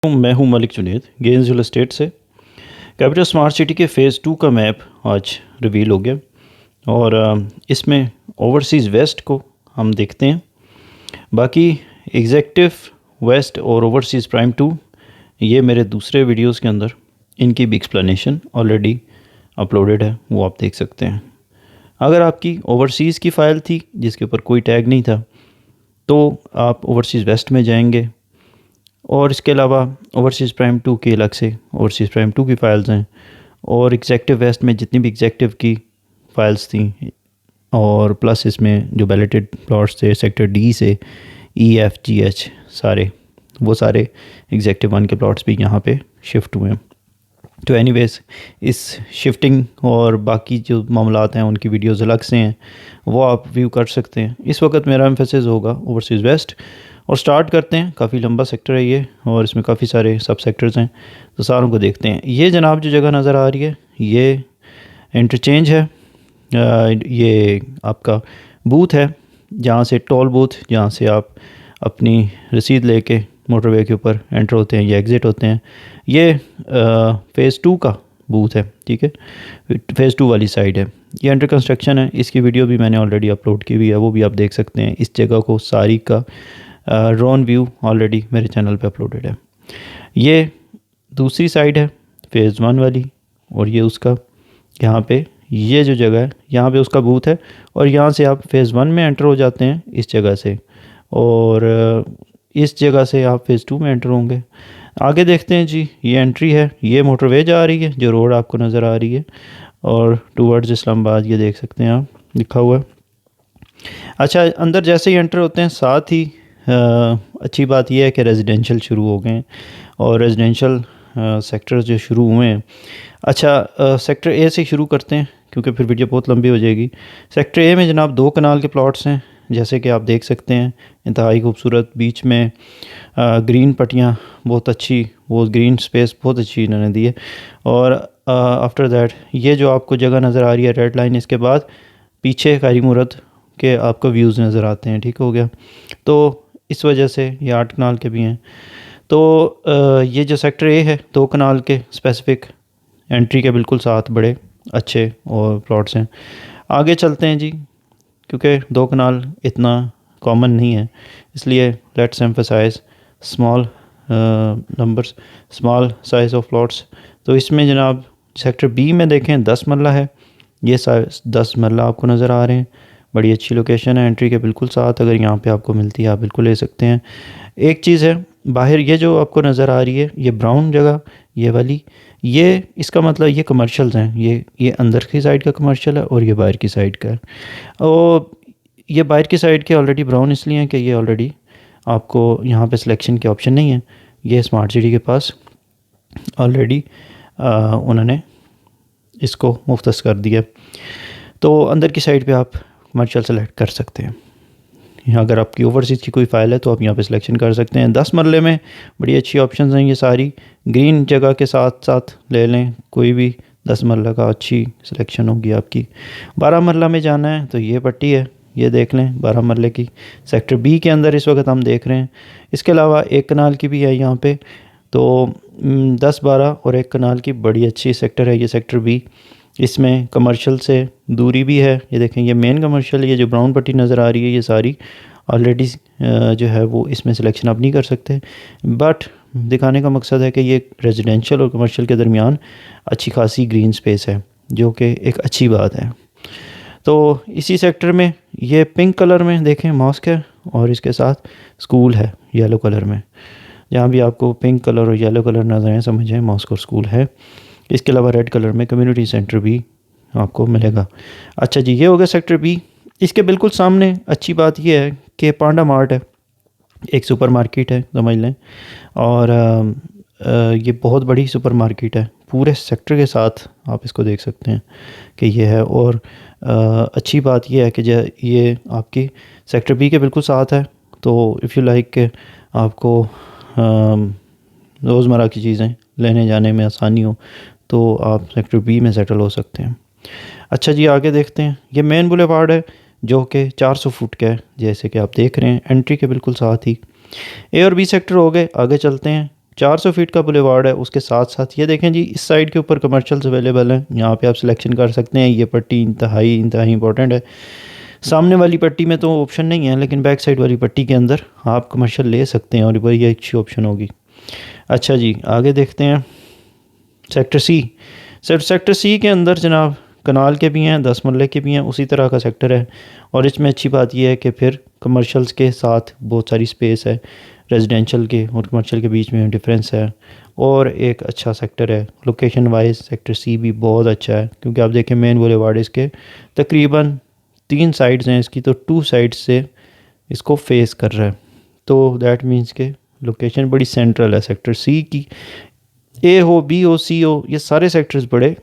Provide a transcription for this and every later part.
मैं हूं मलिक जुनैद गेंसहिल स्टेट से। कैपिटल स्मार्ट सिटी के फ़ेज़ 2 का मैप आज रिवील हो गया और इसमें ओवरसीज़ वेस्ट को हम देखते हैं। बाकी एग्जेक्टिव वेस्ट और ओवरसीज़ प्राइम 2 ये मेरे दूसरे वीडियोस के अंदर इनकी भी एक्सप्लेनेशन ऑलरेडी अपलोडेड है, वो आप देख सकते हैं। अगर आपकी ओवरसीज़ की फ़ाइल थी जिसके ऊपर कोई टैग नहीं था तो आप ओवरसीज़ वेस्ट में जाएंगे और इसके अलावा ओवरसीज़ प्राइम 2 की अलग से ओवरसीज़ प्राइम 2 की फ़ाइल्स हैं और एग्जेक्टिव वेस्ट में जितनी भी एग्जेक्टिव की फ़ाइल्स थी और प्लस इसमें जो बैलेटेड प्लॉट्स थे सेक्टर डी से EFGH सारे एग्जेक्टिव 1 के प्लॉट्स भी यहाँ पे शिफ्ट हुए हैं। तो एनीवेज इस शिफ्टिंग और बाकी जो मामलात हैं उनकी वीडियोज़ अलग से हैं, वो आप व्यू कर सकते हैं। इस वक्त मेरा एम्फेसिस होगा ओवरसीज़ वेस्ट और स्टार्ट करते हैं। काफ़ी लंबा सेक्टर है ये और इसमें काफ़ी सारे सब सेक्टर्स हैं, तो सारों को देखते हैं। ये जनाब जो जगह नज़र आ रही है ये इंटरचेंज है, ये आपका बूथ है जहाँ से टोल बूथ, जहाँ से आप अपनी रसीद लेके मोटरवे के ऊपर एंटर होते हैं या एग्ज़िट होते हैं। ये फ़ेज़ 2 का बूथ है, ठीक है, फ़ेज़ 2 वाली साइड है। ये अंडर कंस्ट्रक्शन है, इसकी वीडियो भी मैंने ऑलरेडी अपलोड की हुई है, वो भी आप देख सकते हैं। इस जगह को सारी का ड्रोन व्यू ऑलरेडी मेरे चैनल पे अपलोडेड है। ये दूसरी साइड है फ़ेज़ 1 वाली और ये उसका यहाँ पे ये जो जगह है यहाँ पे उसका बूथ है और यहाँ से आप फ़ेज़ 1 में एंटर हो जाते हैं इस जगह से और इस जगह से आप फ़ेज़ 2 में एंटर होंगे। आगे देखते हैं जी, ये एंट्री है, ये मोटरवे जा रही है जो रोड आपको नज़र आ रही है और टूवर्ड्स इस्लामाबाद ये देख सकते हैं आप लिखा हुआ है। अच्छा, अंदर जैसे ही एंटर होते हैं साथ ही अच्छी बात यह है कि रेजिडेंशियल शुरू हो गए हैं और रेजिडेंशियल सेक्टर्स जो शुरू हुए हैं। अच्छा, सेक्टर ए से शुरू करते हैं क्योंकि फिर वीडियो बहुत लंबी हो जाएगी। सेक्टर ए में जनाब 2 कनाल के प्लॉट्स हैं, जैसे कि आप देख सकते हैं। इंतहाई खूबसूरत, बीच में ग्रीन पट्टियाँ बहुत अच्छी, वो ग्रीन स्पेस बहुत अच्छी इन्होंने दी है। और आफ्टर दैट ये जो आपको जगह नज़र आ रही है रेड लाइन, इसके बाद पीछे कारी मूरत के आपको व्यूज़ नज़र आते हैं, ठीक हो गया। तो इस वजह से ये 8 कनाल के भी हैं। तो ये जो सेक्टर ए है 2 कनाल के स्पेसिफिक एंट्री के बिल्कुल साथ बड़े अच्छे और प्लॉट्स हैं। आगे चलते हैं जी, क्योंकि 2 कनाल इतना कॉमन नहीं है, इसलिए let's emphasise small numbers, small size of plots. तो इसमें जनाब सेक्टर बी में देखें 10 मरला है, ये 10 मरला आपको नज़र आ रहे हैं। बड़ी अच्छी लोकेशन है एंट्री के बिल्कुल साथ, अगर यहाँ पे आपको मिलती है आप बिल्कुल ले सकते हैं। एक चीज़ है, बाहर ये जो आपको नज़र आ रही है ये ब्राउन जगह, ये वाली, ये इसका मतलब ये कमर्शियल्स हैं। ये अंदर की साइड का कमर्शियल है और ये बाहर की साइड का है। और ये बाहर की साइड के ऑलरेडी ब्राउन इसलिए हैं कि ये ऑलरेडी आपको यहाँ पे सिलेक्शन के ऑप्शन नहीं है। ये स्मार्ट सिटी के पास ऑलरेडी उन्होंने इसको मुख्तस कर दिया, तो अंदर की साइड पे आप कमर्शियल सेलेक्ट कर सकते हैं। यहाँ अगर आपकी ओवरसीज़ की कोई फ़ाइल है तो आप यहाँ पे सिलेक्शन कर सकते हैं। 10 मरले में बड़ी अच्छी ऑप्शंस हैं, ये सारी ग्रीन जगह के साथ साथ ले लें, कोई भी 10 मरला का अच्छी सिलेक्शन होगी आपकी। 12 मरला में जाना है तो ये पट्टी है, ये देख लें 12 मरले की, सेक्टर बी के अंदर इस वक्त हम देख रहे हैं। इसके अलावा 1 कनाल की भी है यहाँ पे, तो 10, 12 और 1 कनाल की बड़ी अच्छी सेक्टर है ये सेक्टर बी। इसमें कमर्शियल से दूरी भी है, ये देखें ये मेन कमर्शियल, ये जो ब्राउन पट्टी नज़र आ रही है ये सारी ऑलरेडी जो है वो इसमें सिलेक्शन आप नहीं कर सकते, बट दिखाने का मकसद है कि ये रेजिडेंशियल और कमर्शियल के दरमियान अच्छी खासी ग्रीन स्पेस है, जो कि एक अच्छी बात है। तो इसी सेक्टर में ये पिंक कलर में देखें मॉस्क है और इसके साथ स्कूल है येलो कलर में। जहाँ भी आपको पिंक कलर और येलो कलर नज़र आए समझें मॉस्क और स्कूल है। इसके अलावा रेड कलर में कम्युनिटी सेंटर भी आपको मिलेगा। अच्छा जी, ये हो गया सेक्टर बी। इसके बिल्कुल सामने अच्छी बात यह है कि पांडा मार्ट है, एक सुपर मार्केट है समझ लें, और ये बहुत बड़ी सुपर मार्केट है, पूरे सेक्टर के साथ आप इसको देख सकते हैं कि ये है। और अच्छी बात यह है कि ये आपकी सेक्टर बी के बिल्कुल साथ है, तो इफ़ यू लाइक आपको रोज़मर्रा की चीज़ें लेने जाने में आसानी हो तो आप सेक्टर बी में सेटल हो सकते हैं। अच्छा जी, आगे देखते हैं। ये मेन बुलेवार्ड है जो कि 400 फुट का है, जैसे कि आप देख रहे हैं एंट्री के बिल्कुल साथ ही। ए और बी सेक्टर हो गए। आगे चलते हैं 400 फीट का बुलेवार्ड है, उसके साथ साथ ये देखें जी इस साइड के ऊपर कमर्शियल्स अवेलेबल हैं। यहाँ पे आप सिलेक्शन कर सकते हैं। ये पट्टी इंतहाई इंपॉर्टेंट है। सामने वाली पट्टी में तो ऑप्शन नहीं है, लेकिन बैक साइड वाली पट्टी के अंदर आप कमर्शियल ले सकते हैं और वही अच्छी ऑप्शन होगी। अच्छा जी, आगे देखते हैं सेक्टर सी। सेक्टर सी के अंदर जनाब कनाल के भी हैं, 10 मरले के भी हैं, उसी तरह का सेक्टर है। और इसमें अच्छी बात यह है कि फिर कमर्शियल्स के साथ बहुत सारी स्पेस है। रेजिडेंशियल के और कमर्शियल के बीच में डिफरेंस है और एक अच्छा सेक्टर है। लोकेशन वाइज सेक्टर सी भी बहुत अच्छा है, क्योंकि आप देखें मेन बुलेवार्ड इसके तकरीबन 3 साइड्स हैं इसकी, तो 2 साइड्स से इसको फेस कर रहा है। तो दैट मीन्स के लोकेशन बड़ी सेंट्रल है सेक्टर सी की। ए हो, बी हो, सी हो, ये सारे सेक्टर्स बड़े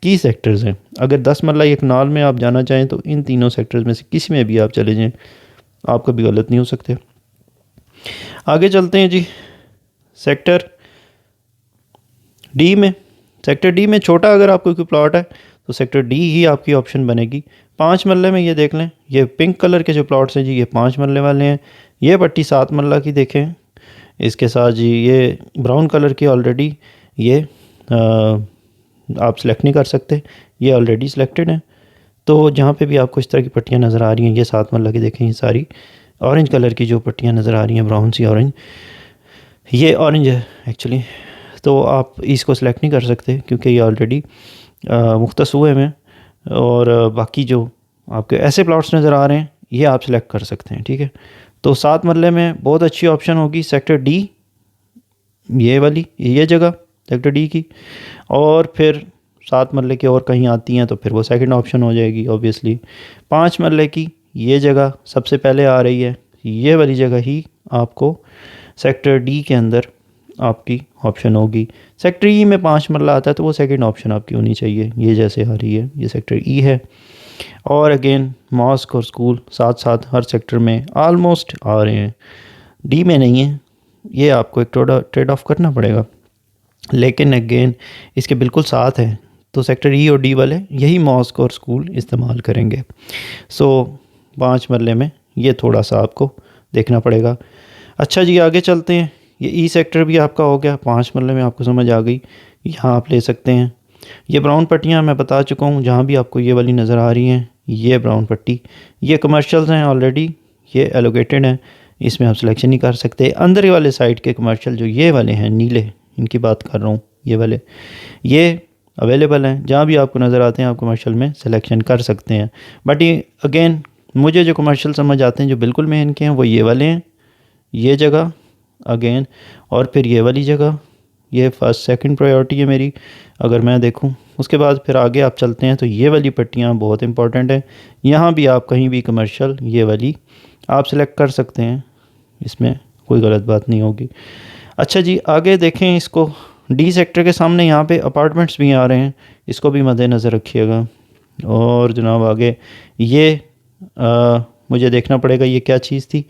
की सेक्टर्स हैं। अगर 10 मरला एक कनाल में आप जाना चाहें तो इन तीनों सेक्टर्स में से किसी में भी आप चले जाएं, आप कभी गलत नहीं हो सकते। आगे चलते हैं जी सेक्टर डी में। सेक्टर डी में छोटा अगर आपको कोई प्लॉट है तो सेक्टर डी ही आपकी ऑप्शन बनेगी। 5 मरले में ये देख लें, ये पिंक कलर के जो प्लॉट्स हैं जी ये 5 मरले वाले हैं। ये पट्टी 7 मरला की देखें, इसके साथ जी ये ब्राउन कलर की ऑलरेडी ये आप सेलेक्ट नहीं कर सकते, ये ऑलरेडी सिलेक्टेड है। तो जहाँ पे भी आपको इस तरह की पट्टियाँ नज़र आ रही हैं, ये 7 मरला की देखें, ये सारी ऑरेंज कलर की जो पट्टियाँ नज़र आ रही हैं, ब्राउन सी ऑरेंज, ये ऑरेंज है एक्चुअली। तो आप इसको सिलेक्ट नहीं कर सकते क्योंकि ये ऑलरेडी मुख्तस हुए में। और बाकी जो आपके ऐसे प्लॉट्स नज़र आ रहे हैं ये आप सिलेक्ट कर सकते हैं, ठीक है। तो 7 मरले में बहुत अच्छी ऑप्शन होगी सेक्टर डी, ये वाली ये जगह सेक्टर डी की। और फिर 7 मरले की और कहीं आती हैं तो फिर वो सेकंड ऑप्शन हो जाएगी ऑब्वियसली। 5 मरले की ये जगह सबसे पहले आ रही है, ये वाली जगह ही आपको सेक्टर डी के अंदर आपकी ऑप्शन होगी। सेक्टर ई में 5 मरला आता है तो वो सेकंड ऑप्शन आपकी होनी चाहिए, ये जैसे आ रही है, ये सेक्टर ई है। और अगेन मॉस्क और स्कूल साथ साथ हर सेक्टर में आलमोस्ट आ रहे हैं। डी में नहीं है, ये आपको एक ट्रेड ऑफ करना पड़ेगा, लेकिन अगेन इसके बिल्कुल साथ है। तो सेक्टर ई और डी वाले यही मॉस्क और स्कूल इस्तेमाल करेंगे। सो 5 मरले में ये थोड़ा सा आपको देखना पड़ेगा। अच्छा जी, आगे चलते हैं। ये ई सेक्टर भी आपका हो गया, 5 मरले में आपको समझ आ गई, यहाँ आप ले सकते हैं। ये ब्राउन पट्टियाँ मैं बता चुका हूँ, जहाँ भी आपको ये वाली नज़र आ रही हैं, ये ब्राउन पट्टी, ये कमर्शियल्स हैं ऑलरेडी, ये एलोकेटेड हैं, इसमें आप सिलेक्शन नहीं कर सकते। अंदर वाले साइड के कमर्शियल जो ये वाले हैं नीले, इनकी बात कर रहा हूँ, ये वाले ये अवेलेबल हैं। जहाँ भी आपको नज़र आते हैं आप कमर्शियल में सिलेक्शन कर सकते हैं। बट ये अगेन मुझे जो कमर्शियल समझ आते हैं जो बिल्कुल में इनके हैं वो ये वाले हैं, ये जगह अगेन, और फिर ये वाली जगह, ये फर्स्ट सेकंड प्रायोरिटी है मेरी अगर मैं देखूं। उसके बाद फिर आगे आप चलते हैं तो ये वाली पट्टियाँ बहुत इंपॉर्टेंट है। यहाँ भी आप कहीं भी कमर्शियल ये वाली आप सिलेक्ट कर सकते हैं, इसमें कोई गलत बात नहीं होगी। अच्छा जी, आगे देखें इसको, डी सेक्टर के सामने यहाँ पे अपार्टमेंट्स भी आ रहे हैं, इसको भी मद्देनज़र रखिएगा। और जनाब आगे ये मुझे देखना पड़ेगा ये क्या चीज़ थी।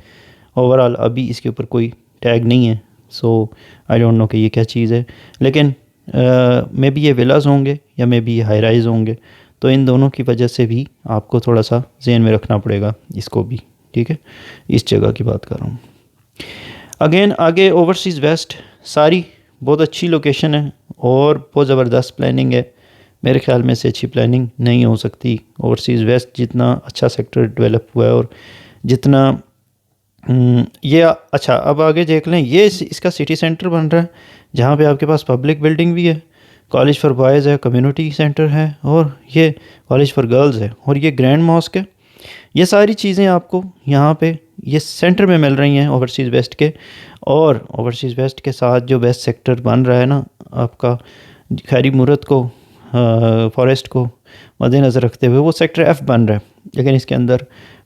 ओवरऑल अभी इसके ऊपर कोई टैग नहीं है, सो आई डोंट नो कि ये क्या चीज़ है, लेकिन मे बी ये विलास होंगे या मे बी ये हाई राइज होंगे। तो इन दोनों की वजह से भी आपको थोड़ा सा ज़हन में रखना पड़ेगा इसको भी, ठीक है। इस जगह की बात कर रहा हूँ। अगेन आगे ओवरसीज़ वेस्ट, सारी बहुत अच्छी लोकेशन है और बहुत ज़बरदस्त प्लानिंग है। मेरे ख्याल में से अच्छी प्लानिंग नहीं हो सकती। ओवरसीज़ वेस्ट जितना अच्छा सेक्टर डेवलप हुआ है और जितना ये अच्छा, अब आगे देख लें, ये इसका सिटी सेंटर बन रहा है जहाँ पे आपके पास पब्लिक बिल्डिंग भी है, कॉलेज फॉर बॉयज़ है, कम्युनिटी सेंटर है, और ये कॉलेज फॉर गर्ल्स है, और ये ग्रैंड मॉस्क है। ये सारी चीज़ें आपको यहाँ पे ये सेंटर में मिल रही हैं ओवरसीज़ वेस्ट के। और ओवरसीज़ वेस्ट के साथ जो वेस्ट सेक्टर बन रहा है ना आपका, खैरी मूरत को फॉरेस्ट को मद्देनज़र रखते हुए वो सेक्टर एफ़ बन रहा है, लेकिन इसके अंदर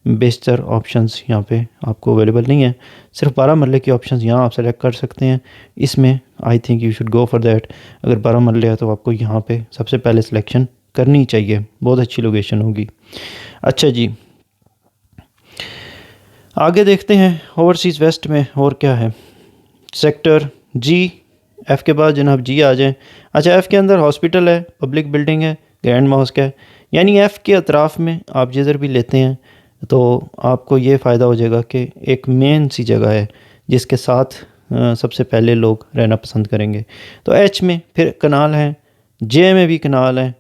बेशतर ऑप्शंस यहाँ पे आपको अवेलेबल नहीं है। सिर्फ 12 मरले की ऑप्शंस यहाँ आप सेलेक्ट कर सकते हैं। इसमें I think you should go for that. अगर 12 मरले है तो आपको यहाँ पे सबसे पहले सिलेक्शन करनी चाहिए, बहुत अच्छी लोकेशन होगी। अच्छा जी, आगे देखते हैं ओवरसीज़ वेस्ट में और क्या है। सेक्टर जी, एफ़ के बाद जनाब जी आ जाएँ। अच्छा, एफ़ के अंदर हॉस्पिटल है, पब्लिक बिल्डिंग है, ग्रैंड मॉस्क है, यानी एफ़ के अतराफ़ में आप जिधर भी लेते हैं तो आपको ये फ़ायदा हो जाएगा कि एक मेन सी जगह है जिसके साथ सबसे पहले लोग रहना पसंद करेंगे। तो एच में फिर कनाल है, जे में भी कनाल है।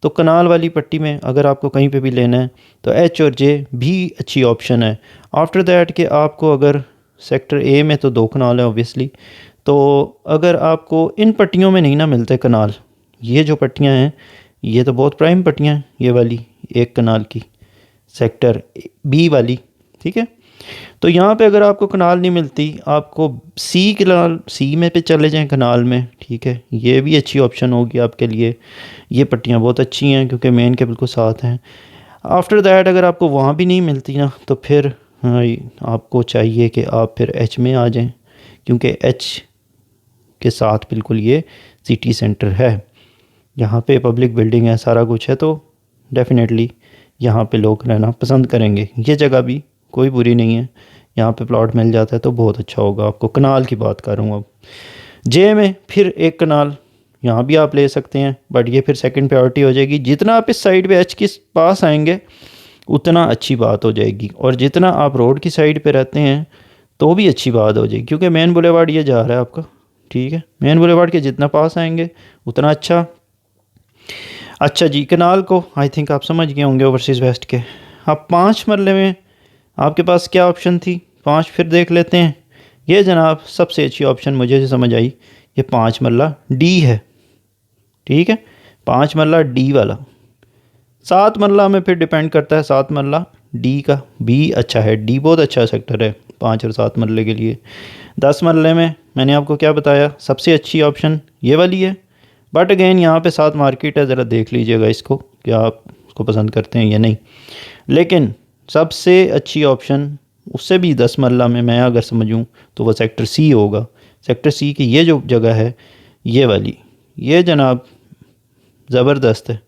तो कनाल वाली पट्टी में अगर आपको कहीं पे भी लेना है तो एच और जे भी अच्छी ऑप्शन है। आफ्टर दैट कि आपको अगर सेक्टर ए में तो 2 कनाल है ऑब्वियसली, तो अगर आपको इन पट्टियों में नहीं ना मिलते कनाल, ये जो पट्टियाँ हैं ये तो बहुत प्राइम पट्टियाँ हैं, ये वाली 1 कनाल की सेक्टर बी वाली, ठीक है। तो यहाँ पे अगर आपको कनाल नहीं मिलती, आपको सी कनाल, सी में पे चले जाएं कनाल में, ठीक है, ये भी अच्छी ऑप्शन होगी आपके लिए। ये पट्टियाँ बहुत अच्छी हैं क्योंकि मेन के बिल्कुल साथ हैं। आफ्टर दैट अगर आपको वहाँ भी नहीं मिलती ना, तो फिर आपको चाहिए कि आप फिर एच में आ जाएं, क्योंकि एच के साथ बिल्कुल ये सिटी सेंटर है, यहाँ पे पब्लिक बिल्डिंग है, सारा कुछ है, तो डेफिनेटली यहाँ पे लोग रहना पसंद करेंगे। ये जगह भी कोई बुरी नहीं है, यहाँ पे प्लॉट मिल जाता है तो बहुत अच्छा होगा आपको। कनाल की बात कर रहा हूँ अब। जे में फिर 1 कनाल यहाँ भी आप ले सकते हैं, बट ये फिर सेकंड प्रायोरिटी हो जाएगी। जितना आप इस साइड पे एच के पास आएंगे उतना अच्छी बात हो जाएगी, और जितना आप रोड की साइड पे रहते हैं तो भी अच्छी बात हो जाएगी, क्योंकि मेन बुलेवार्ड ये जा रहा है आपका, ठीक है। मेन बुलेवार्ड के जितना पास आएंगे उतना अच्छा। अच्छा जी, कनाल को आई थिंक आप समझ गए होंगे ओवरसीज़ वेस्ट के। अब 5 मरले में आपके पास क्या ऑप्शन थी, 5 फिर देख लेते हैं। ये जनाब सबसे अच्छी ऑप्शन मुझे जो समझ आई, ये 5 मरला डी है, ठीक है, 5 मरला डी वाला। 7 मरला में फिर डिपेंड करता है, 7 मरला डी का भी अच्छा है, डी बहुत अच्छा सेक्टर है 5 और 7 मरले के लिए। 10 मरले में मैंने आपको क्या बताया, सबसे अच्छी ऑप्शन ये वाली है, बट अगेन यहाँ पे 7 मार्केट है, ज़रा देख लीजिएगा इसको कि आप उसको पसंद करते हैं या नहीं। लेकिन सबसे अच्छी ऑप्शन उससे भी 10 मरला में मैं अगर समझूं तो वो सेक्टर सी होगा। सेक्टर सी की ये जो जगह है, ये वाली, ये जनाब ज़बरदस्त है।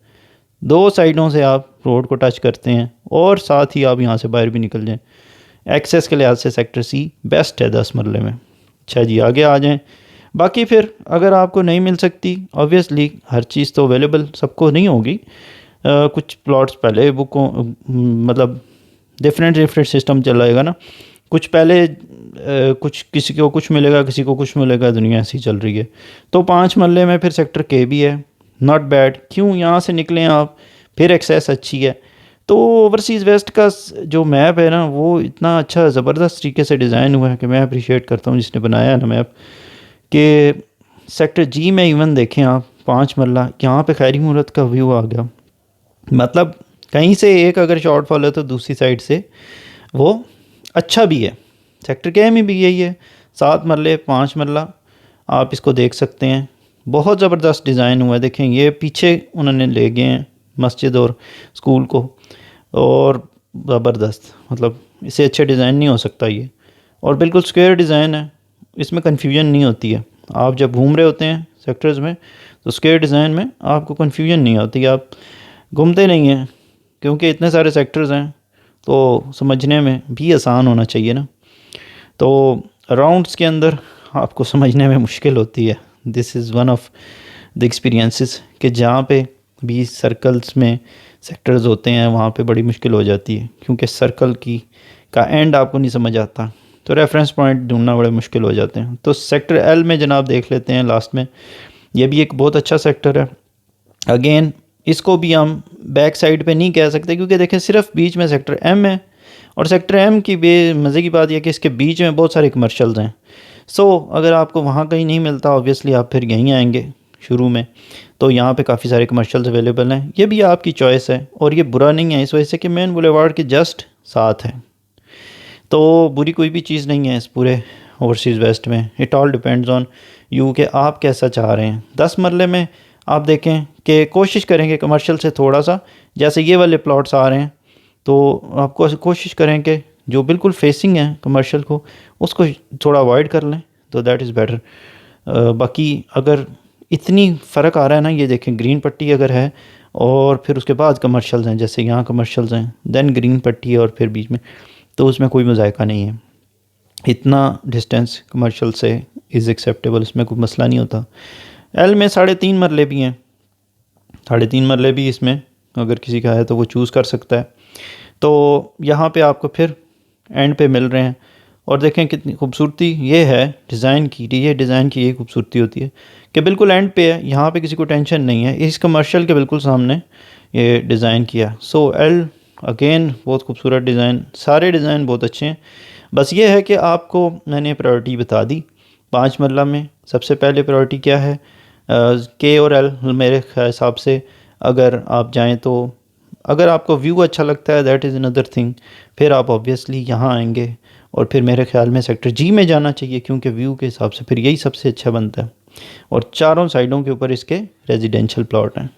2 साइडों से आप रोड को टच करते हैं और साथ ही आप यहाँ से बाहर भी निकल जाएं। एक्सेस के लिहाज से सेक्टर सी बेस्ट है 10 मरले में। अच्छा जी, आगे आ जाएं। बाकी फिर अगर आपको नहीं मिल सकती, ऑब्वियसली हर चीज़ तो अवेलेबल सबको नहीं होगी। कुछ प्लॉट्स पहले बुक हो, मतलब डिफरेंट सिस्टम चलाएगा ना, कुछ पहले कुछ किसी को कुछ मिलेगा, किसी को कुछ मिलेगा, दुनिया ऐसी चल रही है। तो 5 मरले में फिर सेक्टर के भी है, नॉट बैड। क्यों, यहाँ से निकलें आप, फिर एक्सेस अच्छी है। तो ओवरसीज़ वेस्ट का जो मैप है ना, वो इतना अच्छा ज़बरदस्त तरीके से डिज़ाइन हुआ है कि मैं अप्रिशिएट करता हूँ जिसने बनाया है ना मैप। कि सेक्टर जी में इवन देखें आप 5 मरला, यहाँ पे खैरी मूरत का व्यू आ गया, मतलब कहीं से एक अगर शॉर्टफॉल है तो दूसरी साइड से वो अच्छा भी है। सेक्टर के में भी यही है, 7 मरले 5 मरला आप इसको देख सकते हैं, बहुत ज़बरदस्त डिज़ाइन हुआ है। देखें ये पीछे उन्होंने ले गए हैं मस्जिद और स्कूल को, और ज़बरदस्त, मतलब इससे अच्छे डिज़ाइन नहीं हो सकता ये, और बिल्कुल स्क्वायर डिज़ाइन है, इसमें कन्फ्यूजन नहीं होती है। आप जब घूम रहे होते हैं सेक्टर्स में तो स्क्वायर डिज़ाइन में आपको कन्फ्यूजन नहीं होती, आप घूमते नहीं हैं, क्योंकि इतने सारे सेक्टर्स हैं तो समझने में भी आसान होना चाहिए ना। तो राउंड्स के अंदर आपको समझने में मुश्किल होती है। This is one of the experiences कि जहाँ पे भी सर्कल्स में सेक्टर्स होते हैं वहाँ पे बड़ी मुश्किल हो जाती है, क्योंकि सर्कल की का एंड आपको नहीं समझ आता, तो रेफरेंस पॉइंट ढूंढना बड़े मुश्किल हो जाते हैं। तो सेक्टर एल में जनाब देख लेते हैं लास्ट में, ये भी एक बहुत अच्छा सेक्टर है। अगेन इसको भी हम बैक साइड पे नहीं कह सकते, क्योंकि देखें सिर्फ बीच में सेक्टर एम है, और सेक्टर एम की मज़े की बात यह कि इसके बीच में बहुत सारे कमर्शल्स हैं। सो अगर आपको वहाँ कहीं नहीं मिलता, ऑब्वियसली आप फिर यहीं आएंगे शुरू में, तो यहाँ पे काफ़ी सारे कमर्शल्स अवेलेबल हैं। ये भी आपकी चॉइस है, और ये बुरा नहीं है इस वजह से कि मेन बुलेवार्ड के जस्ट साथ है, तो बुरी कोई भी चीज़ नहीं है इस पूरे ओवरसीज़ वेस्ट में। It all depends on you कि आप कैसा चाह रहे हैं। 10 मरले में आप देखें कि कोशिश करेंगे कमर्शियल से थोड़ा सा, जैसे ये वाले प्लॉट्स आ रहे हैं, तो आपको कोशिश करें कि जो बिल्कुल फेसिंग है कमर्शियल को उसको थोड़ा अवॉइड कर लें, तो दैट इज़ बेटर। बाकी अगर इतनी फ़र्क आ रहा है ना, ये देखें ग्रीन पट्टी अगर है और फिर उसके बाद कमर्शियल्स हैं, जैसे यहाँ कमर्शियल्स हैं देन ग्रीन पट्टी है और फिर बीच में, तो उसमें कोई मज़ायका नहीं है। इतना डिस्टेंस कमर्शियल से इज़ एक्सेप्टेबल, इसमें कोई मसला नहीं होता। एल में 3.5 मरले भी हैं, 3.5 मरले भी इसमें अगर किसी का है तो वो चूज़ कर सकता है। तो यहाँ पे आपको फिर एंड पे मिल रहे हैं, और देखें कितनी खूबसूरती ये है डिज़ाइन की, ये डिज़ाइन की यही खूबसूरती होती है कि बिल्कुल एंड पे है, यहाँ पे किसी को टेंशन नहीं है, इस कमर्शियल के बिल्कुल सामने ये डिज़ाइन किया। सो एल अगेन बहुत खूबसूरत डिज़ाइन, सारे डिज़ाइन बहुत अच्छे हैं। बस ये है कि आपको मैंने प्रायोरिटी बता दी। 5 मरला में सबसे पहले प्रायोरिटी क्या है, के और एल मेरे हिसाब से अगर आप जाएँ तो, अगर आपको व्यू अच्छा लगता है दैट इज़ अनदर थिंग, फिर आप ऑब्वियसली यहाँ आएंगे और फिर मेरे ख्याल में सेक्टर जी में जाना चाहिए, क्योंकि व्यू के हिसाब से फिर यही सबसे अच्छा बनता है और चारों साइडों के ऊपर इसके रेजिडेंशियल प्लॉट हैं।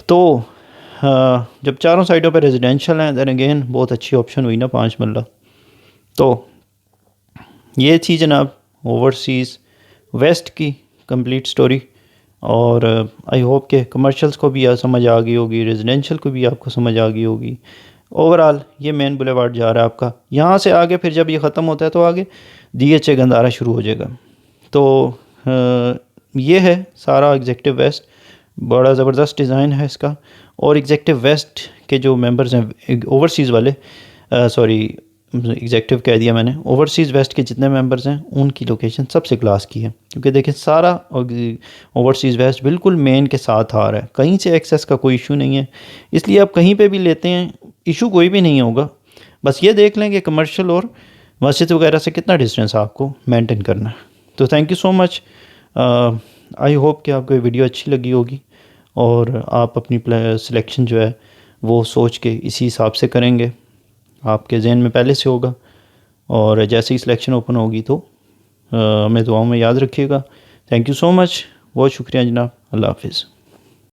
तो जब चारों साइडों पर रेजिडेंशियल हैं दैन अगेन बहुत अच्छी ऑप्शन हुई ना 5 मरला। तो ये थी जनाब ओवरसीज़ वेस्ट की कंप्लीट स्टोरी, और आई होप के कमर्शियल्स को भी समझ आ गई होगी, रेजिडेंशियल को भी आपको समझ आ गई होगी। ओवरऑल ये मेन बुलेवार्ड जा रहा है आपका, यहाँ से आगे फिर जब ये ख़त्म होता है तो आगे DHA गंदारा शुरू हो जाएगा। तो ये है सारा एग्जेक्टिव वेस्ट, बड़ा ज़बरदस्त डिज़ाइन है इसका। और एग्जेक्टिव वेस्ट के जो मेंबर्स हैं ओवरसीज़ वाले, सॉरी एग्जेक्टिव कह दिया मैंने, ओवरसीज़ वेस्ट के जितने मेंबर्स हैं उनकी लोकेशन सबसे क्लास की है, क्योंकि देखिए सारा ओवरसीज़ वेस्ट बिल्कुल मेन के साथ आ रहा है, कहीं से एक्सेस का कोई इशू नहीं है, इसलिए आप कहीं पे भी लेते हैं इशू कोई भी नहीं होगा। बस ये देख लें कि कमर्शियल और मस्जिद वगैरह से कितना डिस्टेंस आपको मेंटेन करना है। तो thank you so much, I hope कि आपको ये वीडियो अच्छी लगी होगी और आप अपनी सिलेक्शन जो है वो सोच के इसी हिसाब से करेंगे, आपके जहन में पहले से होगा, और जैसे ही सिलेक्शन ओपन होगी तो हमें दुआओं में याद रखिएगा। थैंक यू सो मच, बहुत शुक्रिया जनाब, अल्लाह हाफिज़।